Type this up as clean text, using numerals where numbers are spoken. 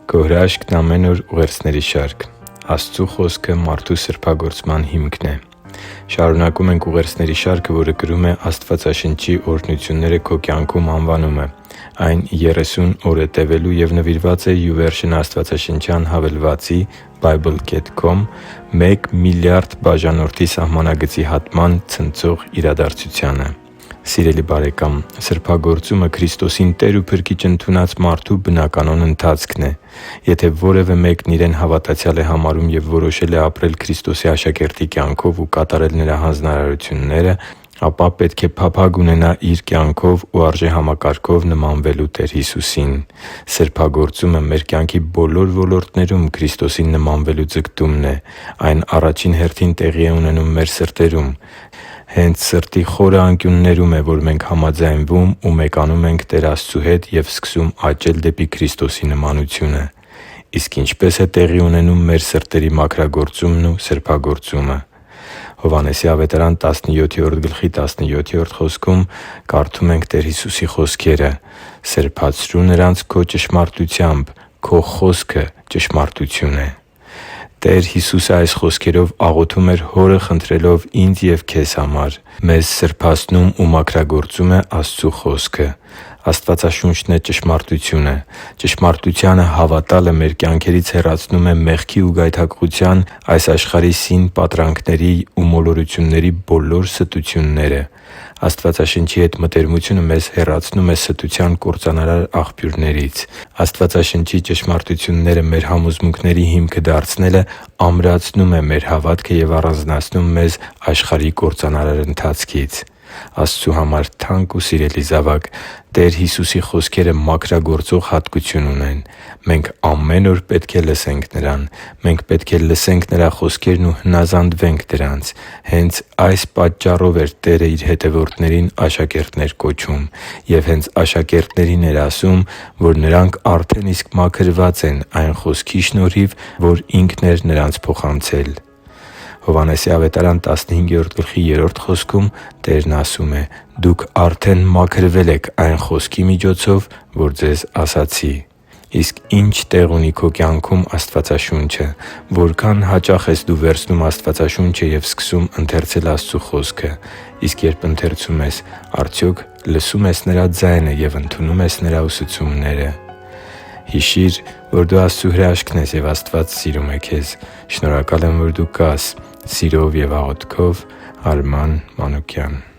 Քո հրաշքն ամեն օր ուղերձների շարք։ Աստծու խոսքը մարդու սրբագործման հիմքն է։ Շարունակում ենք ուղերձների շարքը, որը կրում է «Աստվածաշնչի օրհնությունները քո կյանքում» անվանումը։ Այն 30 օր է տևելու և նվիրված է YouVersion աստվածաշնչյան հավելվածի Bible.com 1 միլիարդ բաժանորդի սահմանագծի հատման ցնցող իրադարձությանը։ Սիրելի՛ բարեկամ, սրբագործումը Քրիստոսին Տեր ու Փրկիչ ընդունած մարդու բնականոն ընթացքն է։ Եթե որևէ մեկն իրեն հավատացյալ է համարում և որոշել է ապրել Քրիստոսի աշակերտի կյանքով ու կատարել Նրա հանձնարարությունները, ապա պետք է փափագ ունենա իր կյանքով ու արժեհամակարգով նմանվելու Տեր Հիսուսին։ Սրբագործումը մեր կյանքի բոլոր ոլորտներում Քրիստոսին նմանվելու ձգտումն է։ Այն առաջին հերթին տեղի է ունենում մեր սրտերում։ Հենց սրտի խորը անկյուններում է, որ մենք համաձայնվում ու մեկանում ենք Տեր Աստծու հետ և սկսում աճել դեպի Քրիստոսի նմանությունը։ Իսկ ինչպե՞ս է տեղի ունենում մեր սրտերի մաքրագործումն ու սրբագործումը։ Հովհաննես ավետարան 17:17 խոսքում կարդում ենք Տեր Հիսուսի խոսքերը. «Սրբացրու նրանց Քո ճշմարտությամբ, Քո խոսքը ճշմարտություն է»։ Տեր Հիսուսը այս խոսքերով աղոթում էր Հորը՝ խնդրելով ինձ և քեզ համար։ Մեզ սրբացնում ու մաքրագործում է Աստծու Խոսքը։ Աստվածաշունչն է ճշմարտությունը։ Ճշմարտությանը հավատալը մեր կյանքերից հեռացնում է մեղքի ու գայթակղության, այս աշխարհի սին պատրանքների ու մոլորությունների բոլոր ստությունները։ Աստվածաշնչի հետ մտերմությունը մեզ հեռացնում է ստության կործանարար աղբյուրներից։ Աստվածաշնչի ճշմարտությունները մեր համոզմունքների հիմքը դարձնելը ամրացնում է մեր հավատքը և առանձնացնում մեզ աշխարհի կործանարար ընթացքից։ Աստծու համար թանկ ու սիրելի՛ զավակ, Տեր Հիսուսի խոսքերը մաքրագործող հատկություն ունեն։ Մենք ամեն օր պետք է լսենք Նրան։ Մենք պետք է լսենք Նրա խոսքերն ու հնազանդվենք դրանց։ Հենց այս պատճառով էր Տերը Իր հետևորդներին աշակերտներ կոչում։ Եվ հենց աշակերտներին էր ասում, որ նրանք արդեն իսկ մաքրված են այն Խոսքի շնորհիվ, որ Ինքն էր նրանց փոխանցել։ Հովհաննես ավետարան 15:3 խոսքում Տերն ասում է. «Դուք արդեն մաքրվել եք այն Խոսքի միջոցով, որ ձեզ ասացի»։ Իսկ ի՞նչ տեղ ունի քո կյանքում Աստվածաշունչը։ Որքա՞ն հաճախ ես դու վերցնում Աստվածաշունչը և սկսում ընթերցել Աստծու Խոսքը։ Իսկ երբ ընթերցում ես, արդյոք լսում ես Նրա ձայնը և ընդունում ես Նրա ուսուցումները։ Հիշի՛ր, որ դու Աստծո հրաշքն ես, և Աստված սիրում է քեզ։ Շնորհակալ եմ, որ դու կա՛ս։ Սիրով և աղոթքով, Արման Մանուկյան։